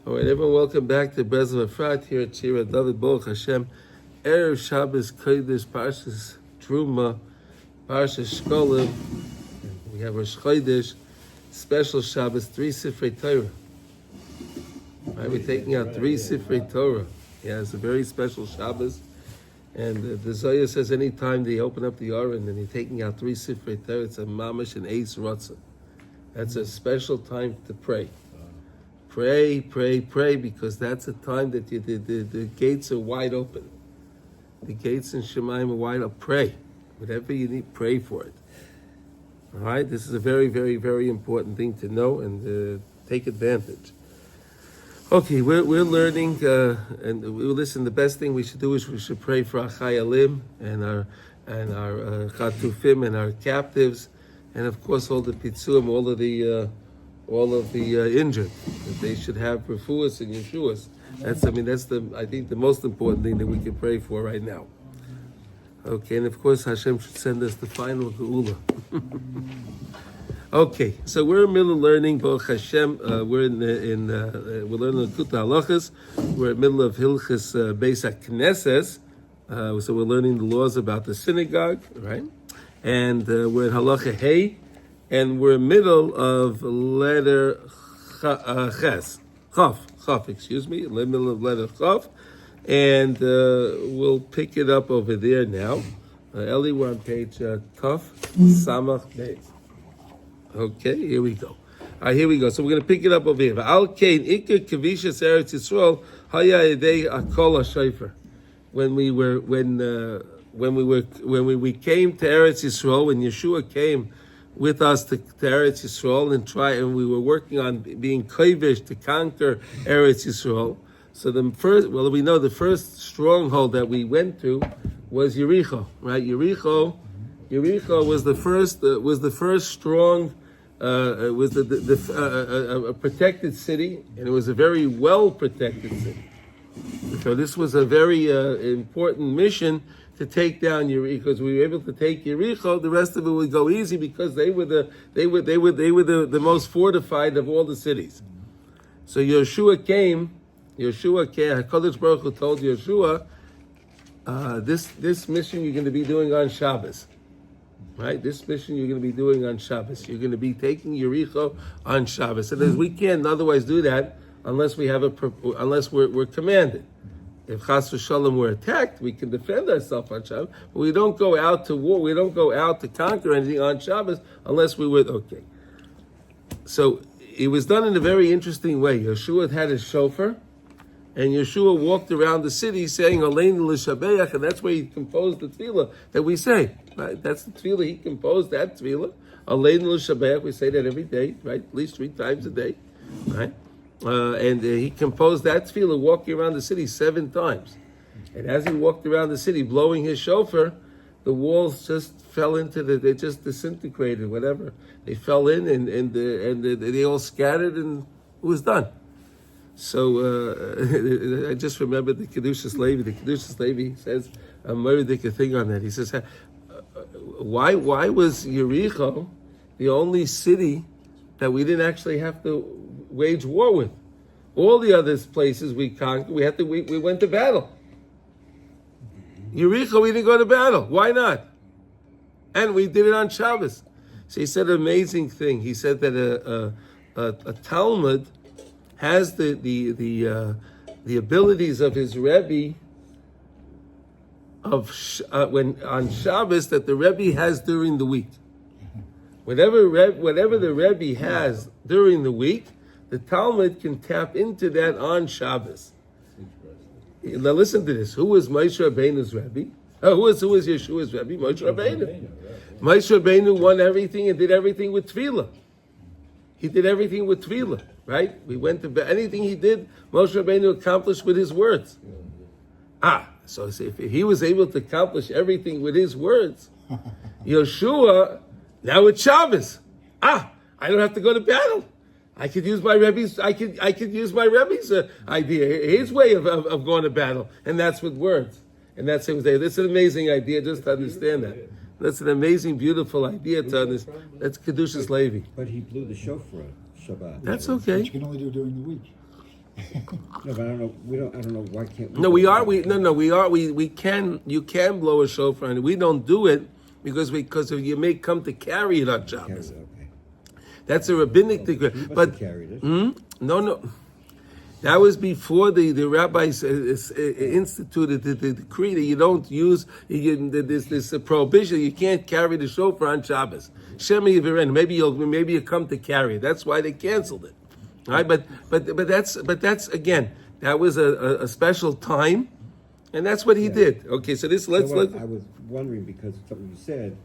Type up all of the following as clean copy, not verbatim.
All right, everyone, welcome back to Breslov Efrat here at Shira David Baruch Hashem. Erev Shabbos Kodesh Parshas Truma, Parshas Shkolim. We have Rosh Chodesh, special Shabbos, 3 Sifrei Torah. Right, we're taking out 3 Sifrei Torah. Yeah, it's a very special Shabbos. And the Zohar says anytime they open up the Aron and they're taking out 3 Sifrei Torah, it's a mamash and eis ratzah. That's a special time to pray. Pray, because that's a time that the gates are wide open. The gates in Shemaim are wide open. Pray. Whatever you need, pray for it. All right? This is a very, very, very important thing to know and take advantage. Okay, we're learning, and we listen. The best thing we should do is we should pray for our chayalim and our chatufim and our captives, and of course all the pitzuim, all of the injured, that they should have refuahs and yeshuas. That's I think the most important thing that we can pray for right now. Okay, and of course Hashem should send us the final geula. Okay, so we're in the middle of learning Baruch Hashem. We're learning Likutey Halachos. We're in the middle of Halachos Beit Hakneset. So we're learning the laws about the synagogue, right? And we're in Halacha Hey. And we're in the middle of letter Ches. Chaf, excuse me. In the middle of letter Chaf. And we'll pick it up over there now. Eli, we're on page Kaf, Samach Beis. Okay, here we go. All right, here we go. So we're going to pick it up over here. Al Kain Iker Kavishas Eretz Yisrael Haya Yedei Akol HaShofar. When we came to Eretz Yisrael, when Yeshua came with us to Eretz Yisrael and we were working on being kovish to conquer Eretz Yisrael. So the first stronghold that we went to was Jericho, right? Jericho was the first strong. It was a protected city, and it was a very well protected city. So this was a very important mission to take down Jericho. Because we were able to take Jericho, the rest of it would go easy because they were the most fortified of all the cities. So Yeshua came. HaKadosh Baruch Hu told Yeshua, this mission you're going to be doing on Shabbos. Right, this mission you're going to be doing on Shabbos. You're going to be taking Jericho on Shabbos, and we can't otherwise do that unless we have unless we're commanded. If Chas v'Shalom we're attacked, we can defend ourselves on Shabbos, but we don't go out to war. We don't go out to conquer anything on Shabbos unless we were okay. So it was done in a very interesting way. Yeshua had his shofar, and Yeshua walked around the city saying Aleinu l'shabeach, and that's where he composed the tefillah that we say. Right? That's the tefillah he composed. That tefillah, Aleinu l'shabeach. We say that every day, right? At least 3 times a day, right? And he composed that tefillah walking around the city 7 times. And as he walked around the city blowing his shofar, the walls just fell they just disintegrated. Whatever they fell in, and they all scattered, and it was done. So I just remembered the Kedushas Levi. The Kedushas Levi says a murdic thing on that. He says, why was Jericho the only city that we didn't actually have to wage war with? All the other places we conquered, we went to battle. Jericho, we didn't go to battle. Why not? And we did it on Shabbos. So he said an amazing thing. He said that a Talmud has the abilities of his Rebbe when on Shabbos that the Rebbe has during the week. Whatever the Rebbe has during the week, the Talmud can tap into that on Shabbos. Now listen to this. Who was Moshe Rabbeinu's Rebbe? Who was Yeshua's Rebbe? Moshe Rabbeinu. Moshe Rabbeinu won everything and did everything with tefillah. He did everything with tefillah, right? We went to anything he did, Moshe Rabbeinu accomplished with his words. So if he was able to accomplish everything with his words, Yeshua, now it's Shabbos. I don't have to go to battle. I could use my Rebbe's. I could use my Rebbe's idea, his way of going to battle, and that's with words. And that's it. That's an amazing idea. Just to understand that. That's an amazing, beautiful idea to understand. That's Kedushas Levi. But he blew the shofar Shabbat. That's okay. Which you can only do during the week. No, but I don't know. I don't know why can't we? No, we are. We are. We can. You can blow a shofar, and we don't do it because you may come to carry it on Shabbos. Okay. That's a rabbinic decree. But carried it. No. That was before the rabbis instituted the decree that you don't use this prohibition. You can't carry the shofar on Shabbos. Shemi Yiviren. Maybe you come to carry it. That's why they canceled it. All right, but that's again, that was a special time, and that's what he did. Okay, so this let's. I was wondering because something you said.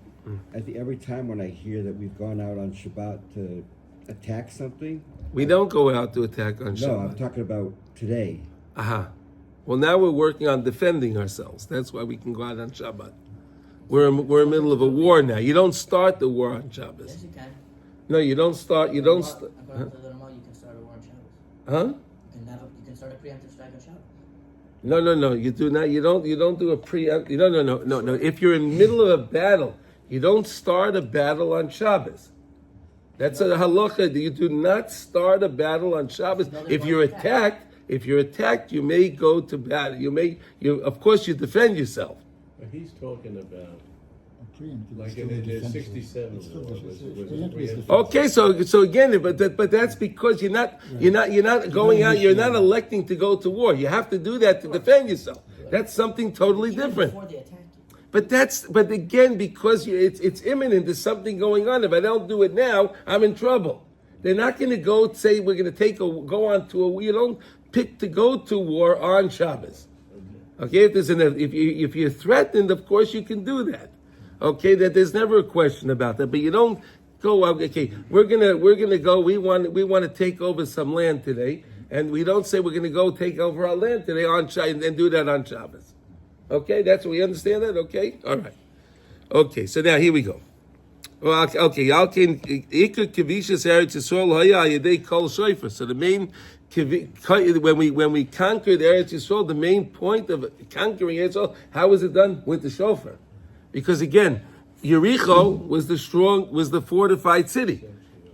I think every time when I hear that we've gone out on Shabbat to attack something, we don't go out to attack on Shabbat. No, I'm talking about today. Well, now we're working on defending ourselves. That's why we can go out on Shabbat. We're in the middle of a war now. You don't start the war on Shabbos. Yes, you can. No, you don't start. You don't. According to the law, you can start a war on Shabbos. Huh? You can start a preemptive strike on Shabbos. No. You do not. You don't do a preempt. No. If you're in the middle of a battle, you don't start a battle on Shabbos. That's a halacha. You do not start a battle on Shabbos. If you're attacked, you may go to battle. Of course, you defend yourself. But he's talking about like in the 67 war. Okay, so again, but that's because you're not going out. You're not electing to go to war. You have to do that to defend yourself. That's something totally different. Before they attack you. But again, because it's imminent, there's something going on. If I don't do it now, I'm in trouble. They're not going to go say we're going to go on to a war. You don't pick to go to war on Shabbos. Okay, if you're threatened, of course you can do that. Okay, that there's never a question about that. But you don't go. Okay, we're gonna go. We want to take over some land today, and we don't say we're going to go take over our land today on Shabbos and do that on Shabbos. Okay, that's what we understand that. Okay, all right. Okay, so now here we go. Well, okay, Ikar Kavishas Eretz Yisrael Haya Yedei Kol Shofar. So the main when we conquered Eretz Yisrael, the main point of conquering Eretz Yisrael, how was it done? With the shofar. Because again, Jericho was the fortified city.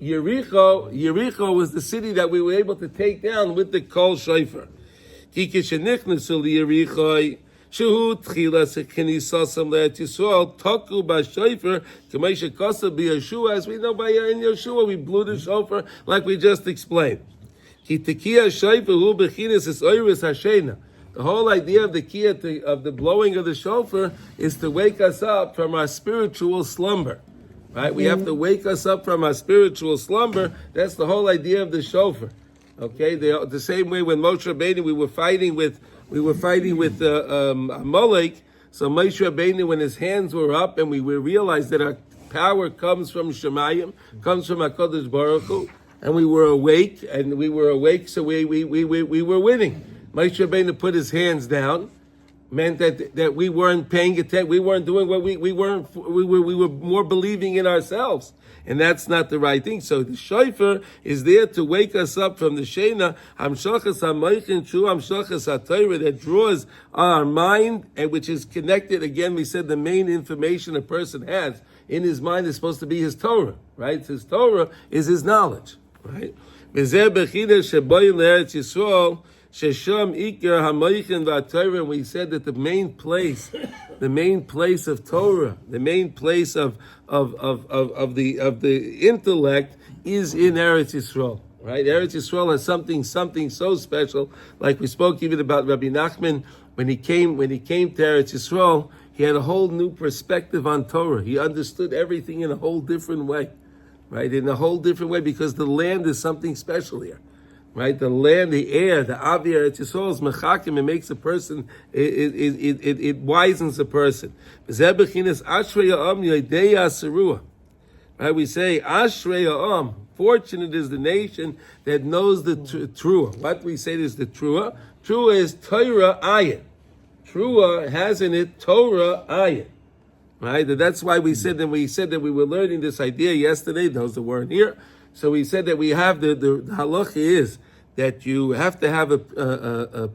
Jericho was the city that we were able to take down with the Kol Shofar. Shehu tchilas kenisasam le'Eretz Yisrael taku b'shofar k'meisha kasa b'Yeshua. As we know by in Yeshua, we blew the shofar like we just explained. Ki tekiya shofar hu b'chinas is oiris hashena. The whole idea of the blowing of the shofar is to wake us up from our spiritual slumber. Right? We have to wake us up from our spiritual slumber. That's the whole idea of the shofar. Okay? The same way when Moshe Rabbeinu we were fighting with Amalek. So Moshe Rabbeinu, when his hands were up, and we realized that our power comes from Shemayim, comes from HaKadosh Baruch Hu, and we were awake, so we were winning. Moshe Rabbeinu put his hands down, meant that we weren't paying attention, we weren't doing what we were more believing in ourselves. And that's not the right thing. So the shofar is there to wake us up from the shena, hamshachas hamoichin, true hamshachas haTorah, that draws our mind, and which is connected, again, we said the main information a person has in his mind is supposed to be his Torah, right? His Torah is his knowledge, right? V'zeh b'chidah sheboy le'Eretz Yisrael, shesham ikar hamoichin v'aTorah, and we said that the main place of Torah, the main place of the intellect is in Eretz Yisrael, right? Eretz Yisrael has something so special. Like we spoke even about Rabbi Nachman when he came to Eretz Yisrael, he had a whole new perspective on Torah. He understood everything in a whole different way, right? In a whole different way, because the land is something special here. Right, the land, the air, the avir, Eretz Yisrael is mechakim. It makes a person, it wisens a person. Right, we say Ashrei Ha'am. Fortunate is the nation that knows the Trua. What we say is the Trua. Trua is Torah Ayin. Trua has in it Torah Ayin. Right, that's why we said that we were learning this idea yesterday. Those that weren't here. So we said that we have the halacha is that you have to have a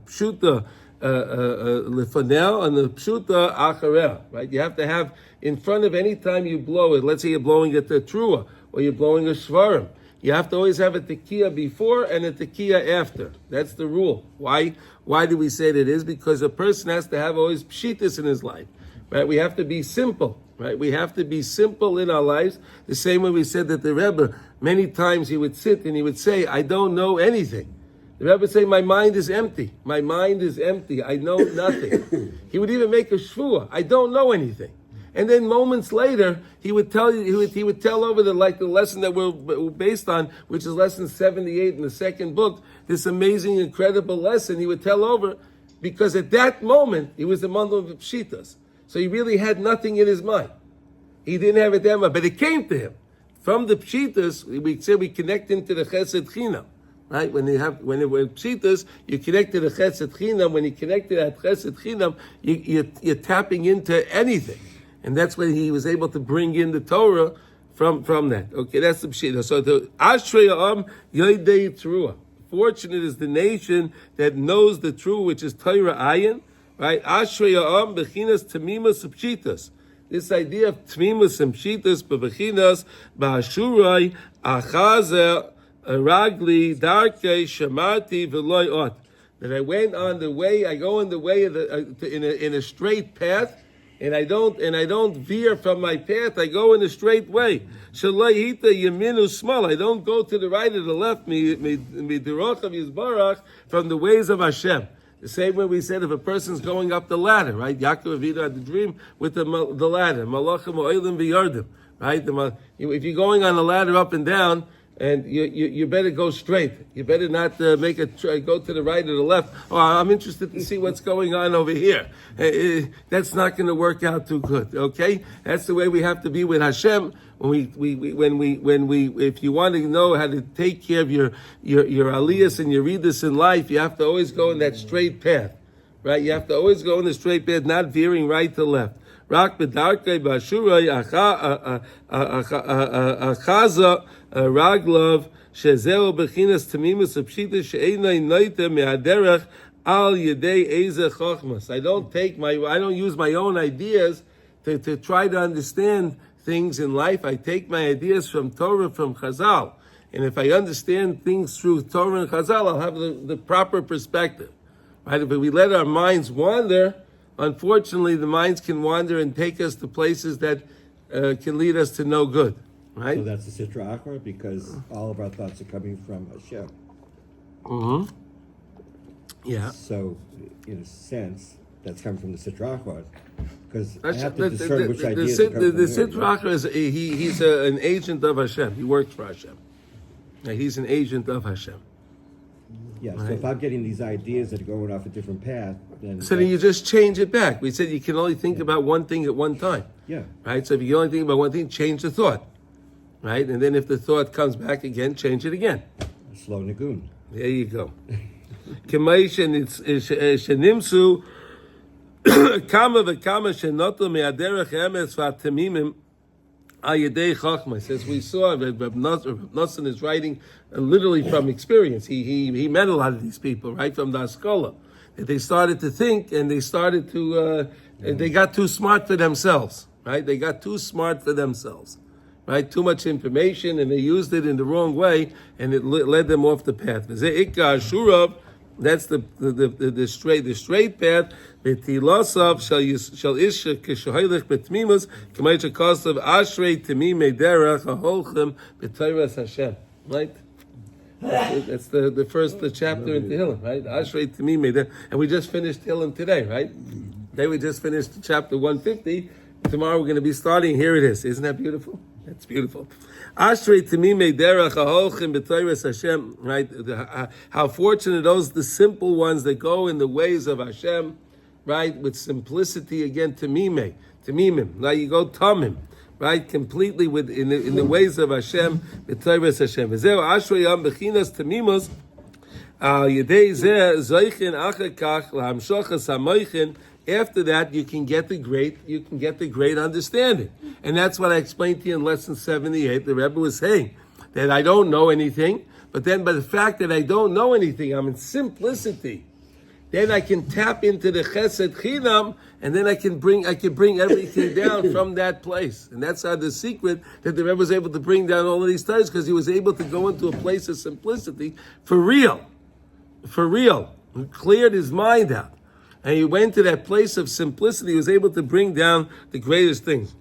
pshuta lefanel and the pshuta acharel, right? You have to have in front of any time you blow it. Let's say you're blowing at the trua or you're blowing a shvarim. You have to always have a tekiah before and a tekiah after. That's the rule. Why? Why do we say that is? Because a person has to have always pshitas in his life, right? We have to be simple, right? We have to be simple in our lives. The same way we said that the Rebbe, many times he would sit and he would say, I don't know anything. The Rebbe would say, my mind is empty. My mind is empty. I know nothing. He would even make a shvua. I don't know anything. And then moments later, he would tell you, he would tell over the lesson that we're based on, which is lesson 78 in the second book, this amazing, incredible lesson he would tell over, because at that moment, he was the mandal of pshitas. So he really had nothing in his mind. He didn't have it that much, but it came to him. From the pshitas, we say we connect into the chesed chinam. Right? When pshitas, you connect to the chesed chinam. When you connect to that chesed chinam, you're tapping into anything. And that's when he was able to bring in the Torah from that. Okay, that's the pshita. So the Ashrei Am Yodei Teruah. Fortunate is the nation that knows the true, which is Torah Ayin. Right? Ashrei Am Bechinas Tamimas Pshitas. This idea of Tamimas and Pshitas, Bechinas Ba'ashurai Achazer Ragli Darkei Shamati V'Loi Ot. That I went on the way. I go in the way of in a straight path. And I don't veer from my path. I go in a straight way. Shalayita yaminu smal. I don't go to the right or the left. From the ways of Hashem. The same way we said if a person's going up the ladder, right? Yaakov Avinu had the dream with the ladder. Malachim oilim v'yardim, right? If you're going on the ladder up and down, and you better go straight. You better not go to the right or the left. Oh, I'm interested to see what's going on over here. That's not going to work out too good. Okay, that's the way we have to be with Hashem. When we if you want to know how to take care of your aliyahs and your readers in life, you have to always go in that straight path, right? You have to always go in the straight path, not veering right to left. Rak b'darkei b'ashurai achaza raglov shezeo bechinas tamimus apshita she'einay noite me'aderech al yedei eze chochmas. I don't use my own ideas to try to understand things in life. I take my ideas from Torah, from Chazal. And if I understand things through Torah and Chazal, I'll have the proper perspective. Right? If we let our minds wander, unfortunately, the minds can wander and take us to places that can lead us to no good, right? So that's the Sitra Achra, because all of our thoughts are coming from Hashem. Mm-hmm. Yeah. So, in a sense, that's coming from the Sitra Achra, because I have to discern which ideas are coming from the Sitra Achra is he's an agent of Hashem. He works for Hashem. He's an agent of Hashem. Yeah, so if I'm getting these ideas that are going off a different path, then you just change it back. We said you can only think about one thing at one time. Yeah. Right? So if you can only think about one thing, change the thought. Right? And then if the thought comes back again, change it again. Slow Nagun. There you go. Shenimsu kama v'kama shenoto me'aderech emes v'atemimim Ayadei Chachma. Says we saw Reb Nosson is writing literally from experience. He met a lot of these people, right, from the Askola. That they started to think and they started to they got too smart for themselves, right? They got too smart for themselves, right? Too much information and they used it in the wrong way and it led them off the path. That's the straight path. B'tilasav shall isha kishohilech betmimus k'maycha kosav ashrei temimei derech aholchem b'tayras Hashem. Right? That's the first chapter in Tehillim, right? Ashrei temimei derech, and we just finished Tehillim today, right? Today we just finished chapter 150. Tomorrow we're going to be starting. Here it is. Isn't that beautiful? That's beautiful. Ashrei temimei derech aholchem b'tayras Hashem. Right? How fortunate those the simple ones that go in the ways of Hashem. Right, with simplicity again, tamimim. Now you go tamim, right, completely in the ways of Hashem, b'tayras Hashem. V'zeu ashrayam bechinas tamimos yedei zeh zoichin achakach lahamshochas hamoichin. After that, you can get the great understanding, and that's what I explained to you in lesson 78. The Rebbe was saying that I don't know anything, but then by the fact that I don't know anything, I'm in simplicity. then I can tap into the Chesed Chinam, and then I can bring everything down from that place. And that's how the secret that the Rebbe was able to bring down all of these times, because he was able to go into a place of simplicity for real. For real. He cleared his mind out. And he went to that place of simplicity. He was able to bring down the greatest things.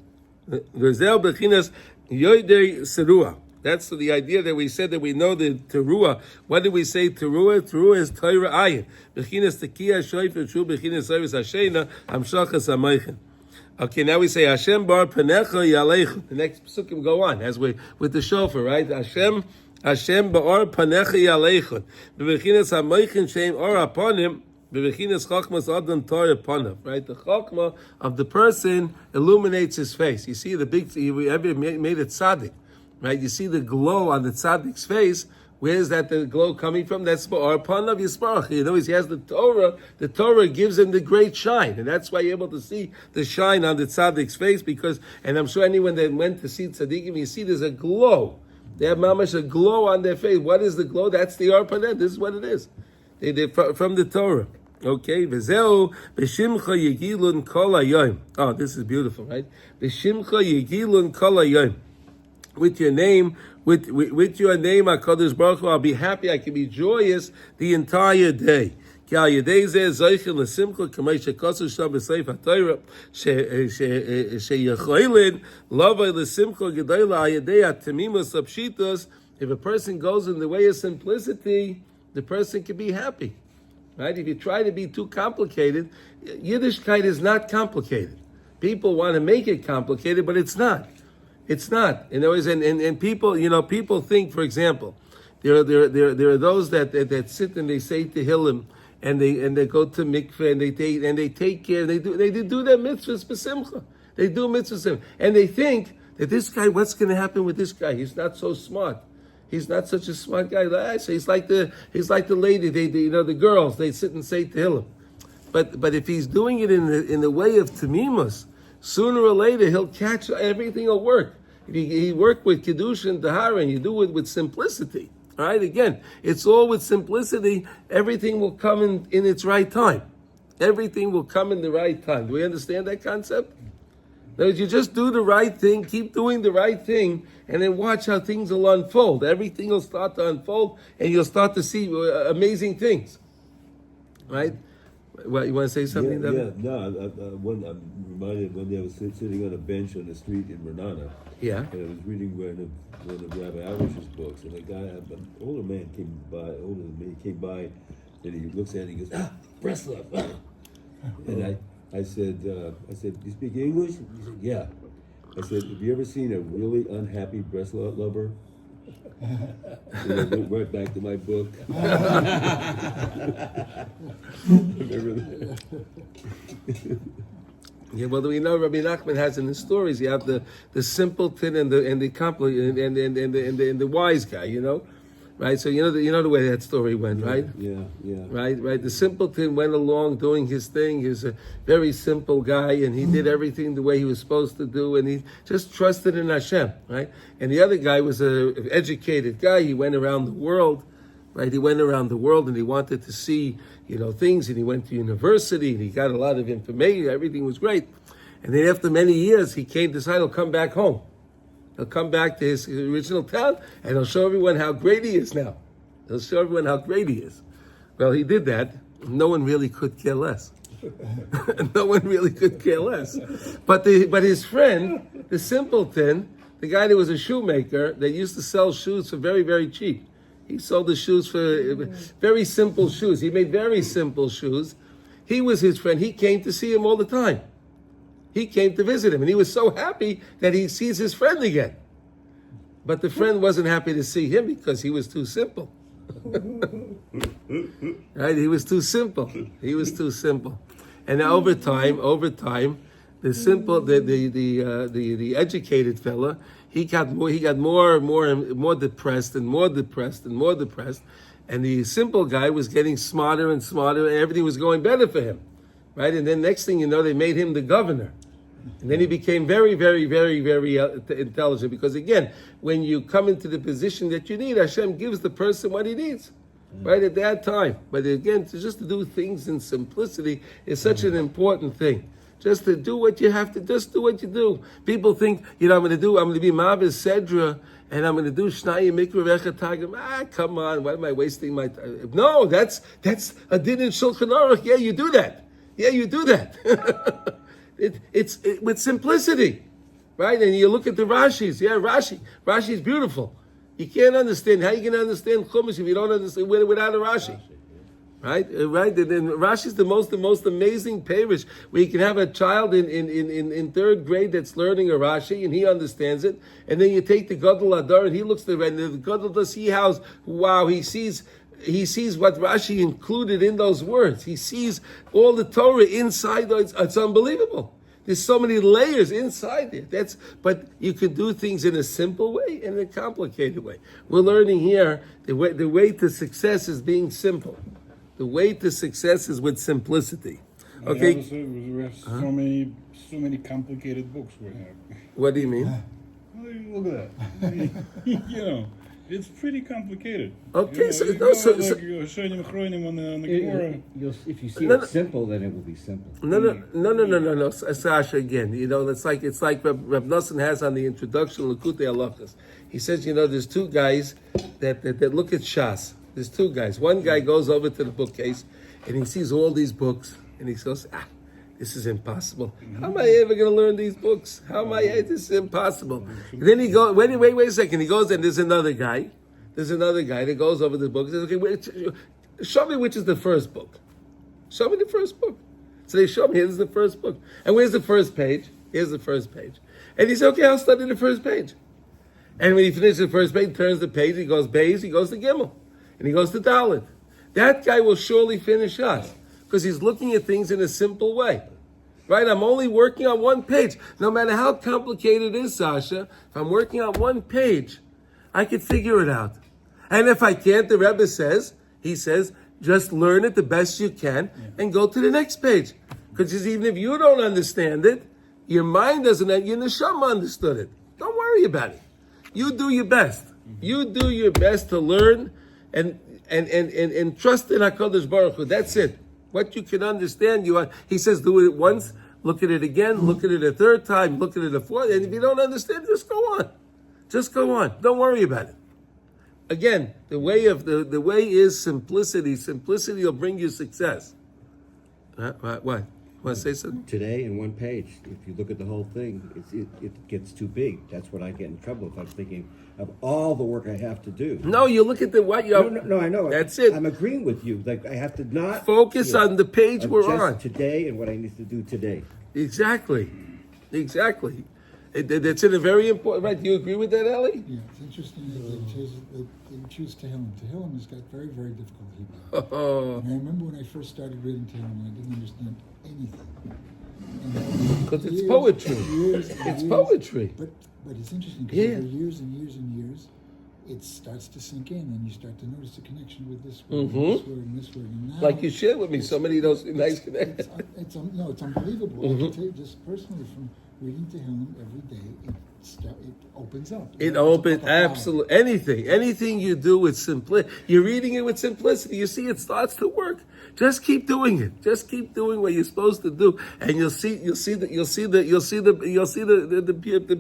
That's the idea that we said that we know the teruah. What did we say teruah? Teruah is Torah ayin. Bechinas tekiah shoyfer shu bechinas service hashena amshachas amaychen. Okay, now we say Hashem bar panecha yalechu. The next psukim go on as we with the shofar, right? Hashem bar panecha yalechu. Bechinas amaychen sheim or aponim. Bechinas chachmas adam Torah panav. Right, the chachma of the person illuminates his face. You see the big. We ever made it tzaddik. Right, you see the glow on the tzaddik's face. Where is that the glow coming from? That's our panav yisparach. You know, he has the Torah. The Torah gives him the great shine, and that's why you're able to see the shine on the tzaddik's face. Because, and I'm sure anyone that went to see tzaddikim, you see there's a glow. They have mamash a glow on their face. What is the glow? That's the arpanet. This is what it is. They're from the Torah. Okay, v'zeu b'shimcha yigilun kol hayom. Oh, this is beautiful, right? B'shimcha yigilun kol hayom. With your name, with your name, HaKadosh Baruch Hu, I'll be happy. I can be joyous the entire day. Ki al yedei zeh zoichen l'simcha k'may shekosu sham b'seif HaTorah sheyechoilin lavai l'simcha gedola al yedei atemimus apshitos. If a person goes in the way of simplicity, the person can be happy. Right? If you try to be too complicated, Yiddishkeit is not complicated. People want to make it complicated, but it's not. It's not. And there was and people, people think, for example, there are those that sit and they say Tehillim and they go to mikveh and they take care, they do their mitzvahs b'simcha. They do mitzvahs and they think that this guy, what's going to happen with this guy? He's not so smart. He's not such a smart guy. So he's like the lady. The girls. They sit and say Tehillim. But if he's doing it in the way of tamimus, sooner or later he'll catch everything. Will work. If he work with kiddush and tahara, and you do it with simplicity. All right. Again, it's all with simplicity. Everything will come in its right time. Everything will come in the right time. Do we understand that concept? In other words, you just do the right thing, keep doing the right thing, and then watch how things will unfold. Everything will start to unfold, and you'll start to see amazing things. Right? Well, you want to say something? Yeah. No, I'm reminded one day I was sitting on a bench on the street in Renana. Yeah. And I was reading one of Rabbi Alish's books, and a guy, an older man came by, and he looks at it and he goes, Breslov. And I said, you speak English? He said, yeah. I said, have you ever seen a really unhappy Breslov lover? And I went right back to my book. Yeah, well, we know Rabbi Nachman has in his stories. You have the simpleton and the wise guy. Right, so you know the way that story went, right? Yeah. Right. The simpleton went along doing his thing. He was a very simple guy, and he did everything the way he was supposed to do, and he just trusted in Hashem, right? And the other guy was an educated guy. He went around the world, right? He went around the world, and he wanted to see, things, and he went to university, and he got a lot of information. Everything was great, and then after many years, he decided he'll come back home. He'll come back to his original town, and he'll show everyone how great he is now. He'll show everyone how great he is. Well, he did that. No one really could care less. No one really could care less. But his friend, the simpleton, the guy that was a shoemaker, that used to sell shoes for very, very cheap. He sold the shoes for very simple shoes. He made very simple shoes. He was his friend. He came to see him all the time. He came to visit him, and he was so happy that he sees his friend again. But the friend wasn't happy to see him because he was too simple. Right? He was too simple. And over time, the educated fella, he got more depressed, and the simple guy was getting smarter and smarter, and everything was going better for him. Right? And then next thing you know, they made him the governor. And then he became very, very, very, very intelligent. Because again, when you come into the position that you need, Hashem gives the person what he needs. right at that time. But again, just to do things in simplicity is such an important thing. Just to do what you have to, just do what you do. People think, I'm going to be Mavis Sedra, and I'm going to do Shnai Mikra Rechatagim. Come on, why am I wasting my time? No, that's a din in Shulchan Aruch. Yeah, you do that. It's with simplicity, right? And you look at the Rashis. Yeah, Rashi's beautiful. You can't understand. How are you going to understand Chumash if you don't understand without a Rashi? Right? And then Rashi's the most amazing parish where you can have a child in third grade that's learning a Rashi and he understands it, and then you take the Gadol Adar and he looks at it, and the Gadol does see he sees what Rashi included in those words. He sees all the Torah inside. It's unbelievable. There's so many layers inside it. But you can do things in a simple way and in a complicated way. We're learning here the way to success is being simple. The way to success is with simplicity. Okay. We have so many complicated books we have. What do you mean? Look at that. It's pretty complicated. Okay, If you see it simple, then it will be simple. No, Sasha. Again, it's like Reb Nosson has on the introduction Likutey Halachos. He says, there's two guys that look at Shas. There's two guys. One guy goes over to the bookcase and he sees all these books and he says, this is impossible. How am I ever going to learn these books? This is impossible. And then he goes, wait a second. He goes and there's another guy that goes over the book and says, okay, show me which is the first book. Show me the first book. So they show me, here's the first book. And where's the first page? Here's the first page. And he said, okay, I'll study the first page. And when he finishes the first page, turns the page, he goes Beis, he goes to Gimel. And he goes to Dalet. That guy will surely finish us because he's looking at things in a simple way. Right? I'm only working on one page. No matter how complicated it is, Sasha, if I'm working on one page, I could figure it out. And if I can't, the Rebbe says, just learn it the best you can and go to the next page. Because even if you don't understand it, your mind doesn't, your neshama understood it. Don't worry about it. You do your best. You do your best to learn and trust in HaKadosh Baruch Hu. That's it. What you can understand, he says, do it once, look at it again, look at it a third time, look at it a fourth, and if you don't understand, just go on. Just go on. Don't worry about it. Again, the way is simplicity. Simplicity will bring you success. What? Want to say something? Today, in one page, if you look at the whole thing, it gets too big. That's what I get in trouble if I'm thinking of all the work I have to do. No, you look at what you have. No, I know. That's it. I'm agreeing with you. Like, I have to not focus on the page we're just on today and what I need to do today. Exactly. That's in a very important. Right? Do you agree with that, Ellie? Yeah, it's interesting that they choose Tehillim. Tehillim has got very, very difficult Hebrew. And I remember when I first started reading Tehillim, I didn't understand anything. Because it's poetry. It's poetry. But it's interesting because over years and years and years, it starts to sink in, and you start to notice the connection with this word, and this word, and this word. And now, like you shared with me, so many of those nice connections. It's unbelievable. I can tell you just personally from reading Tehillim every day, it opens up. It opens absolutely anything you do with simplicity. You're reading it with simplicity. You see, it starts to work. Just keep doing it. Just keep doing what you're supposed to do, and you'll see the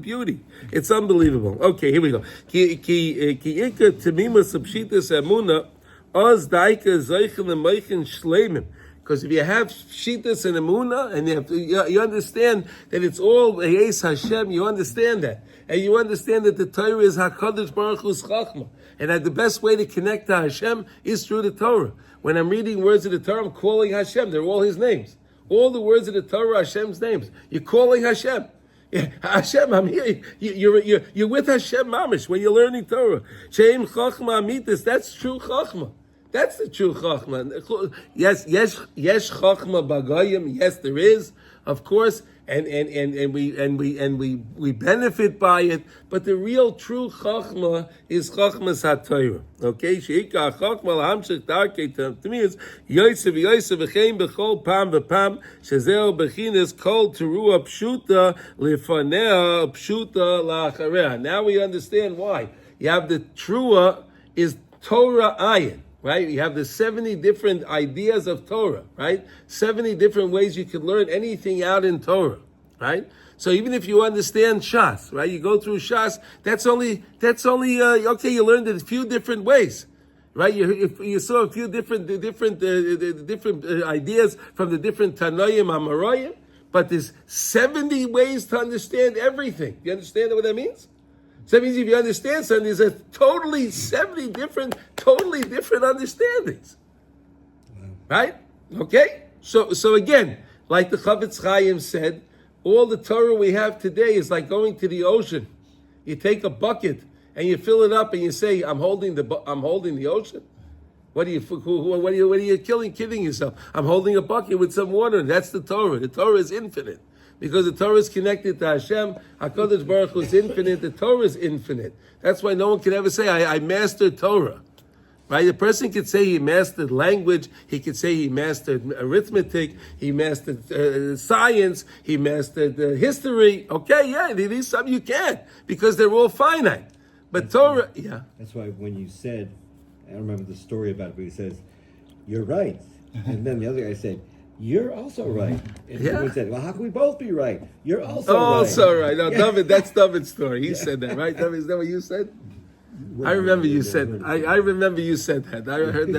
beauty. It's unbelievable. Okay, here we go. Ki ikar temimus pshitas emuna oz daika zeichen lemoichen shleimim. Because if you have Shitas and Emunah, and you understand that it's all Yes Hashem, you understand that. And you understand that the Torah is HaKadosh Baruch Hu's Chachma. And that the best way to connect to Hashem is through the Torah. When I'm reading words of the Torah, I'm calling Hashem. They're all His names. All the words of the Torah are Hashem's names. You're calling Hashem. Yeah, Hashem, I'm here. You're with Hashem Mamish when you're learning Torah. Sheim Chachma Amitis, that's true Chachma. That's the true Chachma. Yes, Chachma Bagayim. Yes, there is, of course, and we benefit by it. But the real true Chachma is Chachmas HaTorah. Okay, Sheikah Chachma L'Hamshich Darkei Tamiz Yosef V'chein B'chol Pam V'Pam Shezeo B'chinas Kol Teruah Pshuta Lefanea Pshuta La'achareh. Now we understand why. You have the Trua is Torah Ayin. right? You have the 70 different ideas of Torah, right? 70 different ways you could learn anything out in Torah, right? So even if you understand Shas, right? You go through Shas, that's only okay. You learned it a few different ways, right? You saw a few different ideas from the different Tanoim Amoraim, but there's 70 ways to understand everything. You understand what that means? So that means if you understand something, there's a totally 70 different understandings, right? Okay. So again, like the Chavetz Chaim said, all the Torah we have today is like going to the ocean. You take a bucket and you fill it up and you say, "I'm holding the ocean." What are you kidding yourself? I'm holding a bucket with some water. That's the Torah. The Torah is infinite because the Torah is connected to Hashem. HaKadosh Baruch Hu is infinite. The Torah is infinite. That's why no one can ever say, "I mastered Torah." Right? A person could say he mastered language, he could say he mastered arithmetic, he mastered science, he mastered history. Okay, yeah, these some you can't because they're all finite. But Torah, yeah. That's why when you said, I don't remember the story about it, but he says, "You're right," and then the other guy said, "You're also right." And someone said, "Well, how can we both be right? You're also right." Also right. No, David, that's David's story. He said that, right? David, is that what you said? I remember you said. I remember you said that. I heard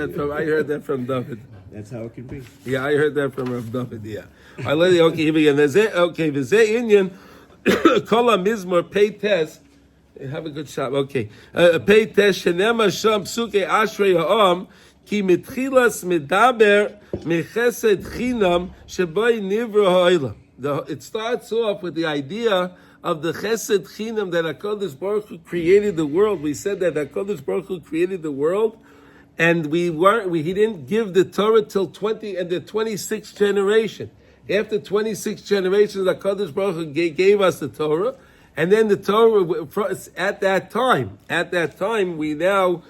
that from David. That's how it can be. Yeah, I heard that from Rav David. Yeah. I let you. Okay, here we go. Okay, v'zeh inyan kol hamizmor pei tes. Have a good shot. Okay, pei tes shenema sham psuke ashrei ha'am ki mitchilas medaber mechesed chinam sheboi nivra ha'olam. It starts off with the idea of the Chesed Chinam that HaKadosh Baruch Hu created the world. We said that HaKadosh Baruch Hu created the world, and he didn't give the Torah till the 26th generation. After 26 generations, HaKadosh Baruch Hu gave us the Torah, and then the Torah at that time we now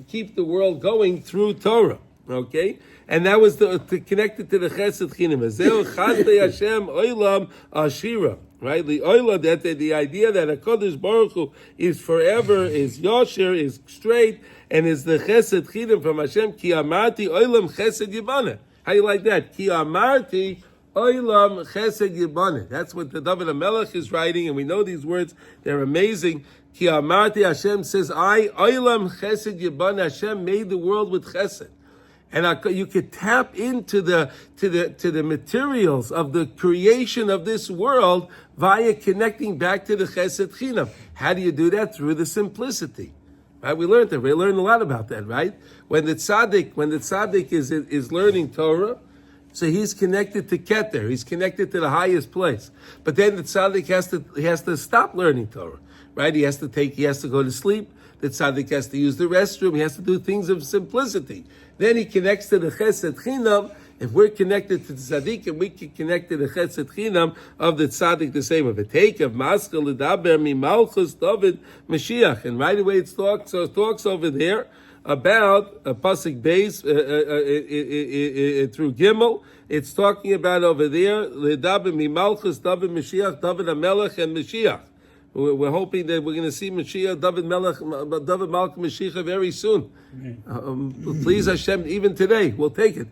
keep the world going through Torah. Okay, and that was connected to the Chesed Chinam. Zeu Chasdei Hashem Olam Ashira. Right, the idea that HaKadosh Baruch Hu is forever, is Yosher, is straight, and is the Chesed Chidam from Hashem. Ki amarti olam Chesed Yibane. How you like that? Ki amarti olam Chesed Yibane. That's what the David HaMelech is writing, and we know these words; they're amazing. Ki amarti, Hashem says, "I olam Chesed Yibane." Hashem made the world with Chesed. And you could tap into the materials of the creation of this world via connecting back to the Chesed Chinam. How do you do that? Through the simplicity. Right? We learned that. We learned a lot about that, right? When the tzaddik is learning Torah, so he's connected to Keter. He's connected to the highest place. But then the tzaddik has to stop learning Torah. Right? He has to go to sleep. The tzaddik has to use the restroom. He has to do things of simplicity. Then he connects to the Chesed Chinam. If we're connected to the tzaddik, and we can connect to the Chesed Chinam of the tzaddik, the same of a take of Maskal Ledaber Mimalchus David Mashiach. And right away it talks over there about a pasuk base through Gimel. It's talking about over there Ledaber Mimalchus David Mashiach, David HaMelech and Mashiach. We're hoping that we're going to see Mashiach, David Malch Mashiach very soon. Please Hashem, even today, we'll take it.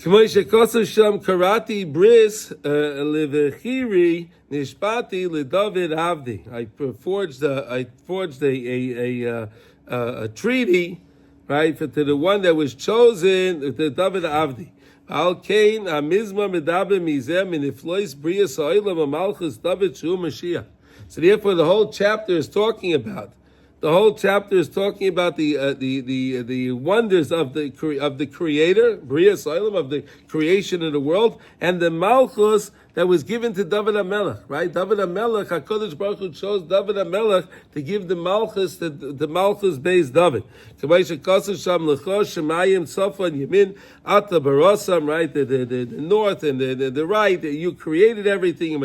Karati bris levechiri nishpati leDavid Avdi. I forged a treaty, right, to the one that was chosen, to David Avdi. Al Kain Amizma Medaber Mizem Miniflois Brias Ha'olam Amalchus David Shu Mashiach. So therefore, the whole chapter is talking about the wonders of the Creator, Brias Ha'olam, of the creation of the world, and the Malchus that was given to David HaMelech, right? David HaMelech, HaKadosh Baruch Hu chose David HaMelech to give the Malchus, the Malchus based David. Right? The north and the right, you created everything.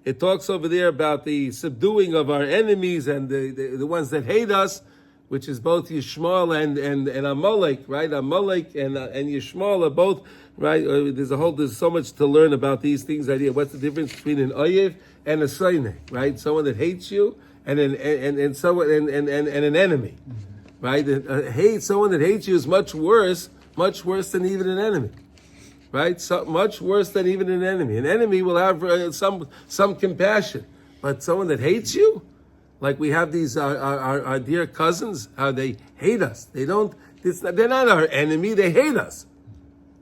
It talks over there about the subduing of our enemies and the ones that hate us. which is both Yishmael and Amalek, right? Amalek and Yishmael are both, right? There's so much to learn about these things. Idea, what's the difference between an oyev and a soine, right? Someone that hates you and someone and an enemy, right? Someone that hates you is much worse than even an enemy, right? So much worse than even an enemy. An enemy will have some compassion, but someone that hates you, like we have these our dear cousins, how they hate us. They're not our enemy. They hate us.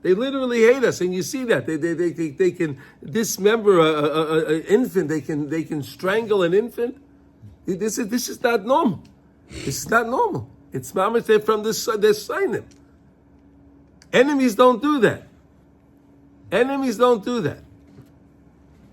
They literally hate us, and you see that they can dismember an infant. They can strangle an infant. This is not normal. This is not normal. It's mamash. They're from this. They're signing. Enemies don't do that. Enemies don't do that.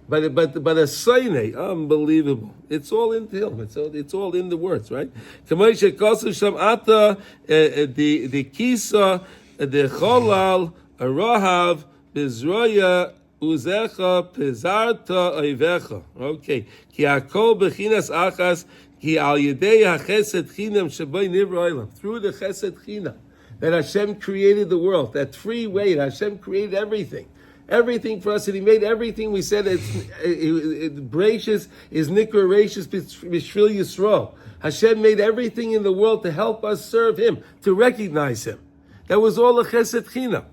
But a saine, unbelievable. It's all in Tehillim. It's all in the words, right? Kamoishe kosu sham ata the kisa the cholal rahav bizroya uzecha pizarta oivecha. Okay. Ki akol bechinas achas ki al yedei hachesed chinam shebay nivra olam. Through the chesed chinam that Hashem created the world, that free way that Hashem created everything. Everything for us, and He made everything. We said it's gracious is nikra gracious b'shvil Yisrael. Hashem made everything in the world to help us serve Him, to recognize Him. That was all a chesed chinam.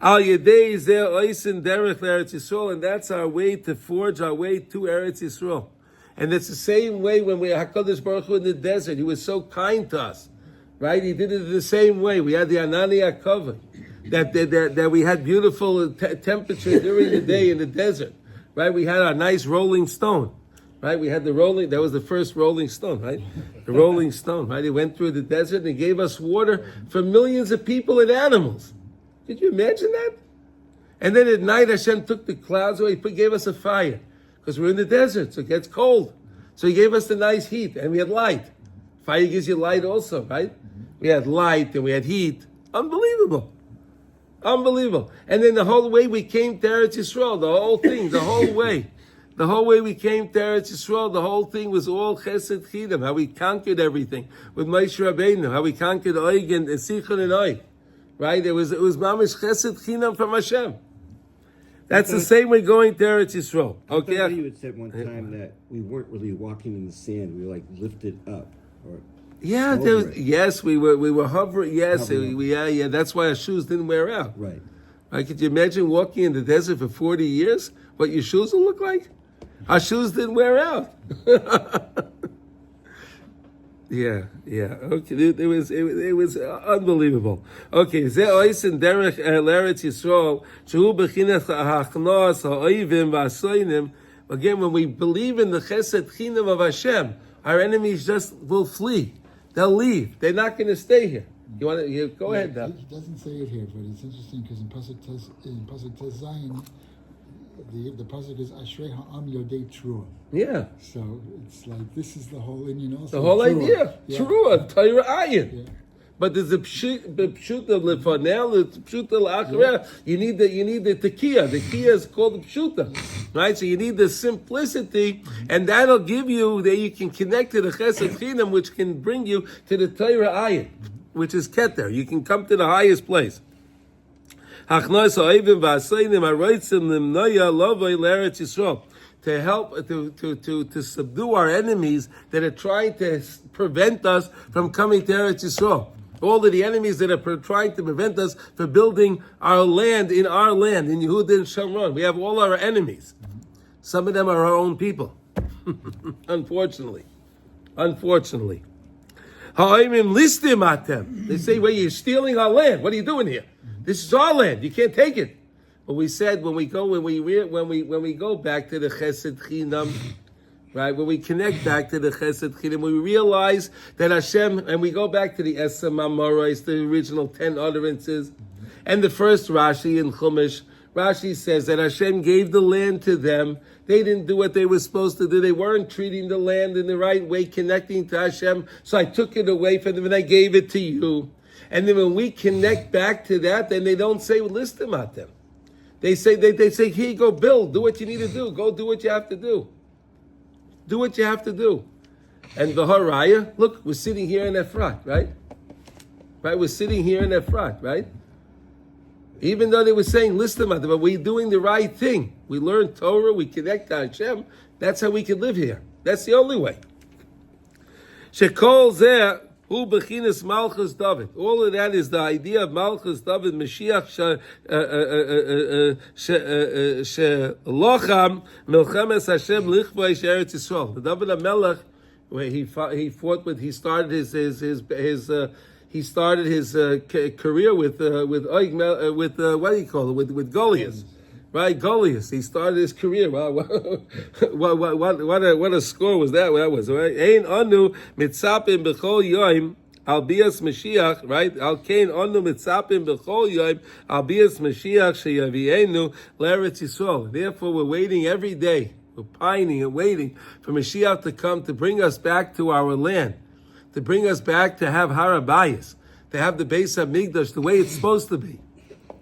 Al yedei zeh oisin derech Eretz Yisrael, and that's our way to forge our way to Eretz Yisrael. And it's the same way when we Hakadosh Baruch Hu in the desert. He was so kind to us, right? He did it the same way. We had the Anani HaKavod. That we had beautiful temperature during the day in the desert, right? We had our nice rolling stone, right? We had that was the first rolling stone, right? The rolling stone, right? He went through the desert and gave us water for millions of people and animals. Could you imagine that? And then at night, Hashem took the clouds away, gave us a fire, because we're in the desert, so it gets cold. So He gave us the nice heat, and we had light. Fire gives you light also, right? We had light and we had heat. Unbelievable. And then the whole way we came to Eretz Yisrael, the whole thing, the whole way we came to Eretz Yisrael, the whole thing was all chesed chidam, how we conquered everything with Moshe Rabbeinu, how we conquered Oig and Sichon and Oig, right? It was mamish chesed chidam from Hashem. That's the same way going to Eretz Yisrael. Okay. I thought you had said one time that we weren't really walking in the sand; we were like lifted up, or yeah, we were hovering. Yes, yeah. That's why our shoes didn't wear out. Right. Could you imagine walking in the desert for 40 years? What your shoes will look like? Our shoes didn't wear out. Yeah. Okay, it was unbelievable. Okay, ze oisen derech Eretz Yisrael shehu bechinas hachnos ha'oivim v'asoinim. Again, when we believe in the chesed chinam of Hashem, our enemies just will flee. They'll leave. They're not going to stay here. You want to go ahead, Doug. He doesn't say it here, but it's interesting because in Pasuk Tez Zayin, the pasuk is Ashrei Ha'am Yodei Trua. Yeah. So it's like this is the whole Indian also. The whole idea, Trua, Torah Ayin. Yeah. But there's the pshuta lefanel, the pshuta la'achra. You need the tekiah. The tekiah is called the pshuta, right? So you need the simplicity, and that'll give you that you can connect to the chesed chinam, which can bring you to the Torah Ayin, which is keter. You can come to the highest place. To help to subdue our enemies that are trying to prevent us from coming to Eretz Yisrael. All of the enemies that are trying to prevent us from building our land, in Yehuda and Shamron. We have all our enemies. Some of them are our own people. Unfortunately. They say, well, you're stealing our land. What are you doing here? This is our land. You can't take it. But we said when we go back to the Chesed Chinam, right? When we connect back to the Chesed Chinam, we realize that Hashem, and we go back to the Esem Amorais, the original 10 utterances, and the first Rashi in Chumash. Rashi says that Hashem gave the land to them. They didn't do what they were supposed to do. They weren't treating the land in the right way, connecting to Hashem. So I took it away from them and I gave it to you. And then when we connect back to that, then they don't say, list them at them. They say, here, go build. Do what you need to do. Go do what you have to do. Do what you have to do. And the Haraya, look, we're sitting here in Efrat, right? Right, we're sitting here in Efrat, right? Even though they were saying, listen, but we're doing the right thing. We learn Torah, we connect to Hashem. That's how we can live here. That's the only way. Shekol zeh hu bechinas Malchus David. All of that is the idea of Malchus David, Mashiach shelocham milchemes Hashem lichvay Eretz Yisrael. The David HaMelech, where he fought with, he started his career with what do you call it? With Goliath, right? Goliath. He started his career. Wow, what a score was that? That was right. Ein anu mitzapim b'chol yoim al bias Mashiach. Right. Al kein anu mitzapim b'chol yoim al bias Mashiach sheyavienu l'Eretz Yisrael. Therefore, we're waiting every day. We're pining and waiting for Mashiach to come to bring us back to our land, to bring us back to have Harabayas, to have the Beis HaMikdash the way it's supposed to be,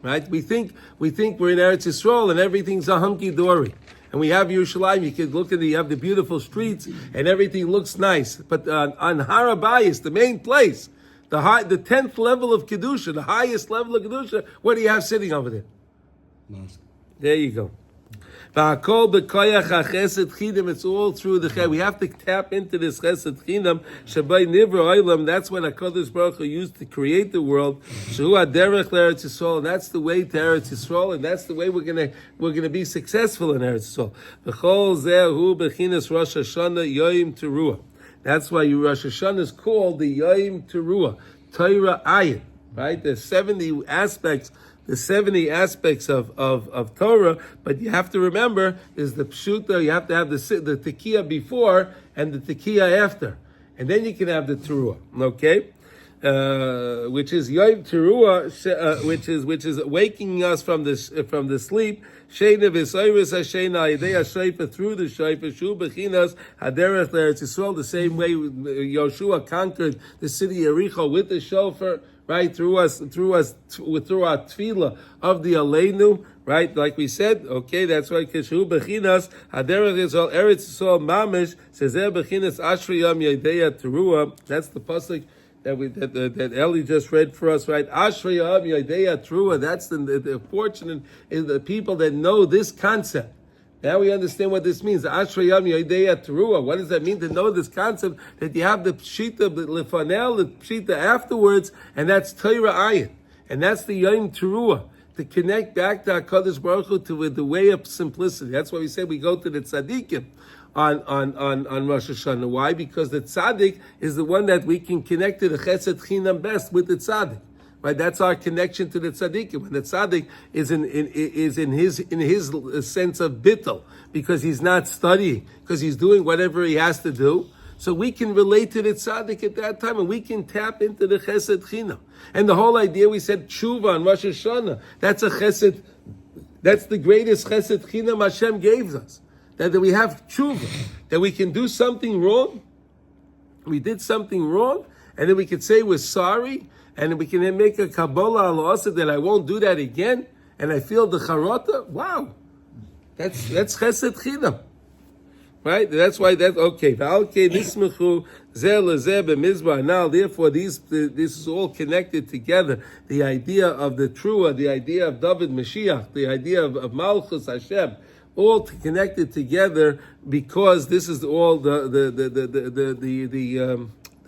right? We think we're in Eretz Yisrael and everything's a hunky-dory. And we have Yerushalayim, you can look at you have the beautiful streets and everything looks nice. But on Harabayas, the main place, the 10th level of Kedusha, the highest level of Kedusha, what do you have sitting over there? Mosque. There you go. It's all through the ched. We have to tap into this chesed chinam. Shabbai nivra olam. That's what HaKadosh Baruch Hu used to create the world. Shehu haderech l'Eretz Yisrael. And that's the way to Eretz Yisrael, and that's the way we're gonna be successful in Eretz Yisrael. B'chol zeh hu bechinas Rosh Hashanah Yoim Teruah. That's why Rosh Hashanah is called the Yoim Teruah, Torah Ayin. Right? There's 70 aspects. The 70 aspects of Torah, but you have to remember is the pshuta. You have to have the tekiah before and the tekiah after, and then you can have the teruah. Okay, which is yom teruah, which is waking us from the sleep. Sheina v'soyris hashena idei hashayfa through the shayfa shu bechinas haderech l'Eretz Yisrael. The same way Yoshua conquered the city Jericho with the shofar. Right, through our tefillah of the Aleinu, right, like we said, okay, that's why Kishu Bechinas, Haderech Yisrael, Eretz Yisrael, Mamish, Sezer Bechinas, Ashri Yam Yedeya Teruah. That's the pasuk that Eli just read for us, right? Ashri Yam Yedeya Teruah. That's the fortunate is the people that know this concept. Now we understand what this means. Ashrayam Yodeya Teruah. What does that mean to know this concept that you have the pshita lefanel, the pshita afterwards, and that's Torah Ayin, and that's the Yom Teruah to connect back to HaKadosh Baruch Hu to the way of simplicity. That's why we say we go to the tzaddikim on Rosh Hashanah. Why? Because the tzaddik is the one that we can connect to the Chesed Chinam best with the tzaddik. Right, that's our connection to the tzaddik. When the tzaddik is in his sense of bittul, because he's not studying, because he's doing whatever he has to do. So we can relate to the tzaddik at that time, and we can tap into the chesed chinam. And the whole idea, we said tshuva on Rosh Hashanah. That's a chesed. That's the greatest chesed chinam Hashem gave us. That we have tshuva, that we can do something wrong. We did something wrong, and then we can say we're sorry. And we can then make a Kabbalah al-Asad that I won't do that again, and I feel the charata. Wow, that's chesed chinam, right? That's why that's okay. Now, therefore, this is all connected together. The idea of the Truah, the idea of David Mashiach, the idea of Malchus Hashem, all connected together because this is all the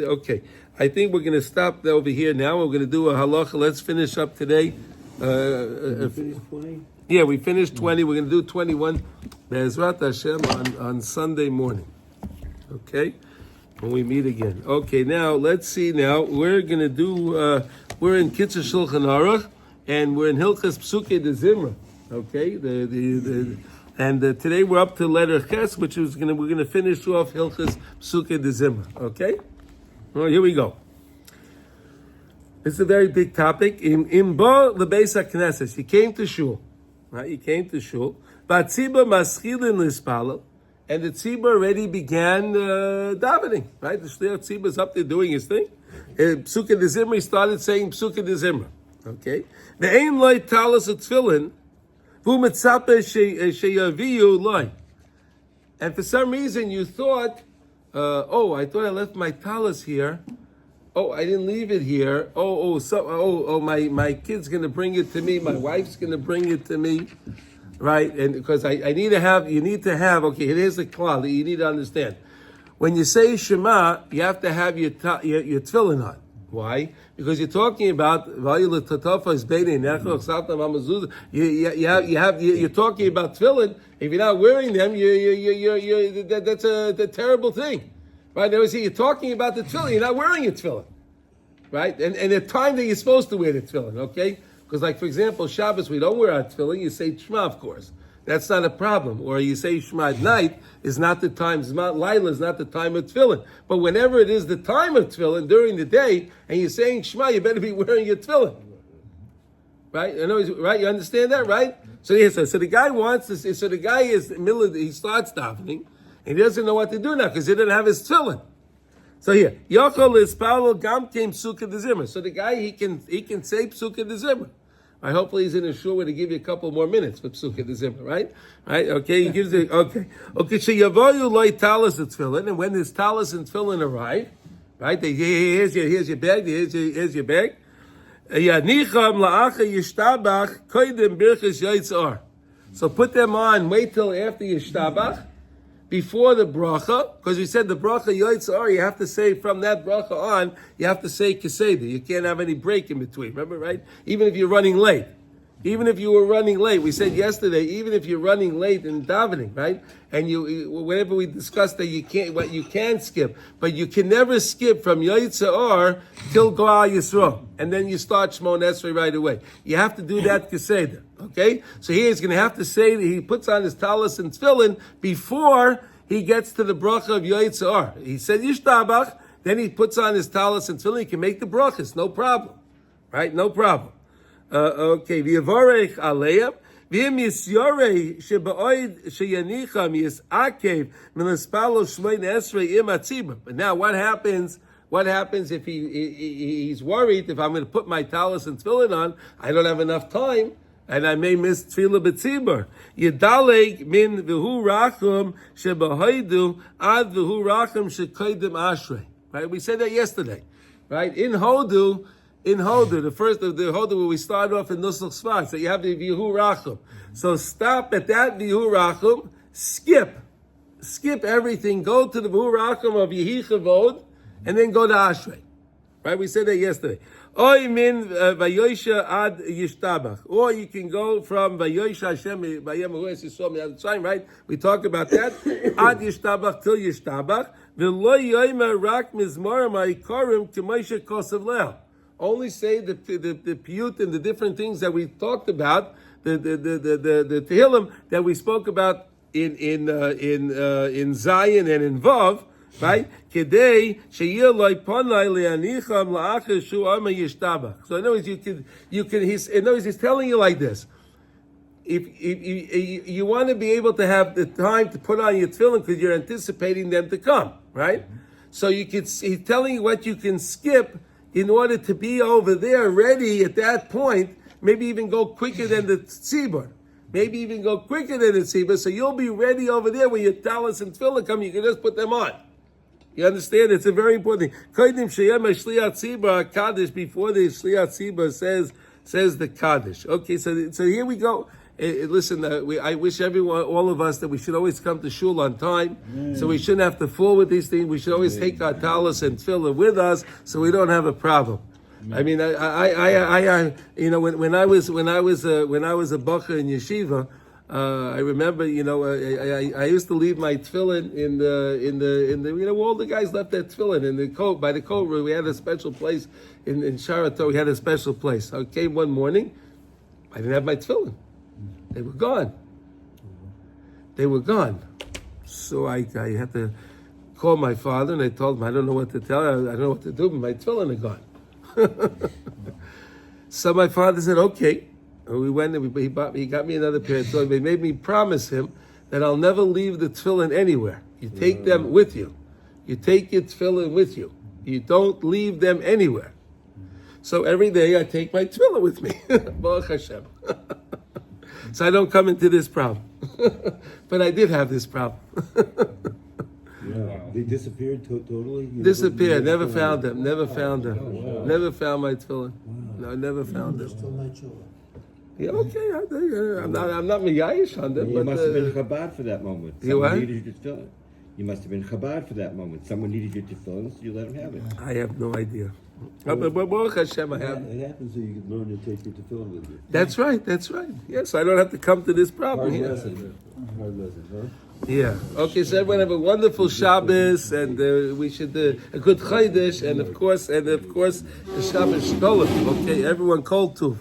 okay. I think we're going to stop over here now. We're going to do a halacha. Let's finish up today. Finish 20? Yeah, we finished 20. We're going to do 21. Be'ezrat Hashem on Sunday morning. Okay? When we meet again. Okay, now, let's see now. We're going to do, we're in Kitzur Shulchan Aruch, and we're in Hilchas Psukei de Zimra. Okay? And today we're up to letter Ches, which is we're going to finish off Hilchas Psukei de Zimra. Okay? Well, here we go. It's a very big topic. In Bo the Beis HaKneset, he came to shul. Right? He came to shul. But Tzibah maschilin lispalel, and the Tzibah already began davening. Right? The Shliach Tzibah is up there doing his thing. Psukei de Zimra, he started saying Psukei de Zimra. Okay? The aim loy talis a tefillin, vu mitzape sheyaviyu loy. And for some reason you thought I thought I left my talis here. Oh, I didn't leave it here. My kid's gonna bring it to me. My wife's gonna bring it to me, right? And because I need to have, you need to have. Okay, here's the klal that you need to understand. When you say Shema, you have to have your tefillin on. Why? Because you're talking about you're talking about tefillin. If you're not wearing them, that's a terrible thing. Right? You're talking about the tefillin. You're not wearing a tefillin. Right? And the time that you're supposed to wear the tefillin, okay? Because like, for example, Shabbos, we don't wear our tefillin. You say Shema, of course. That's not a problem. Or you say Shema at night is not the time. Laila is not the time of tefillin. But whenever it is the time of tefillin during the day, and you're saying Shema, you better be wearing your tefillin. Right? Right? You understand that, right? So the guy wants this. So the guy is he starts davening. And he doesn't know what to do now because he didn't have his tefillin. So here, Yochel is Paulo Gam came Psukkah de Zimmer. So the guy he can say Psukkah de Zimmer. Right? Hopefully he's in a shul where to give you a couple more minutes for Psukkah de Zimmer, right? Right? Okay, he gives it. Okay. So Yavoyu loy talis the tefillin, and when his talis and tefillin arrive, right? Here's your bag. Here's your bag. Yanicham la'acha yishtabach koydem birchas yitzar. So put them on. Wait till after yishtabach. Before the bracha, because we said the bracha yotzar, you have to say from that bracha on, you have to say keseda. You can't have any break in between. Remember, right? Even if you're running late. Even if you were running late, we said yesterday, even if you're running late in davening, right? And whenever we discussed that you can skip, but you can never skip from yotzar till Goal Yisrael. And then you start Shmon Esrei right away. You have to do that keseda. Okay? So here he's going to have to say that he puts on his talis and tefillin before he gets to the bracha of Yotzar. He said Yishtabach, then he puts on his talis and tefillin. He can make the brachas, no problem. Right? No problem. Okay. V'yavorech aleim. V'im yisyorei shebe'oid sheyanicham yisakev milaspalo shmein esrei im atzibah. But now what happens? What happens if he's worried, if I'm going to put my talis and tefillin on, I don't have enough time, and I may miss tefillah b'tzibur. Yedaleg min v'hu rachum shebahoidu ad v'hu rachum shekoidim ashrei. Right? We said that yesterday. Right? In Hodu, the first of the Hodu where we started off in Nusach Sfat, so you have the v'hu rachum. So stop at that v'hu rachum, skip everything, go to the v'hu rachum of Yehi Chavod, and then go to Ashrei. Right? We said that yesterday. Oy min vayosha ad yishtabach. Or you can go from vayosha Hashem vayem hues yisrael miyad tzayim, right? We talked about that. Ad yishtabach till yishtabach. V'lo yoyma rak mizmorim ha'ikorim k'moshe kosav leil. Only say the piyut and the different things that we talked about, the tehillim that we spoke about in Zion and in Vav. Right? Kedei sheyir loy ponai leanicham la'achar shu ama yishtabach. So in other words, he's telling you like this. If you want to be able to have the time to put on your tefillin because you're anticipating them to come, right? So he's telling you what you can skip in order to be over there ready at that point. Maybe even go quicker than the tzibur. Maybe even go quicker than the tzibur. So you'll be ready over there when your talis and tefillin come. You can just put them on. You understand? It's a very important thing. Before the Shliat Tzibur says the Kaddish. Okay, so here we go. Listen, I wish all of us, that we should always come to shul on time. So we shouldn't have to fool with these things. We should always take our talis and tefillin with us, so we don't have a problem. I mean, when I was a bacher in yeshiva, I remember, I used to leave my tefillin in the all the guys left their tefillin in the coat, by the coat room. We had a special place in Sharato. We had a special place. I came one morning, I didn't have my tefillin. They were gone. So I had to call my father, and I told him, I don't know what to tell you. I don't know what to do, but my tefillin are gone. So my father said, okay. We went and he got me another pair of tefillin. They made me promise him that I'll never leave the tefillin anywhere. You take them with you. You take your tefillin with you. You don't leave them anywhere. So every day I take my tefillin with me. Baruch Hashem. So I don't come into this problem. But I did have this problem. Yeah. They disappeared totally? You Disappeared. Never saw found them. Never found them. wow. Never found my tefillin. No, I never found them. Still not sure. Yeah, okay. I'm not miyayish on them, You but must have been Chabad for that moment. You Someone what? needed your tefillin. You must have been Chabad for that moment. Someone needed your tefillin, so you let him have it. I have no idea. But Baruch Hashem, I have. It happens so you can learn to take your tefillin with you. That's right. That's right. Yes, I don't have to come to this problem Hard here. lesson. Hard lesson, huh? Yeah. Okay. So everyone have a wonderful Shabbos, and we should a good Chodesh, and of course, the Shabbos Shalom. Okay. Everyone, kol tuv.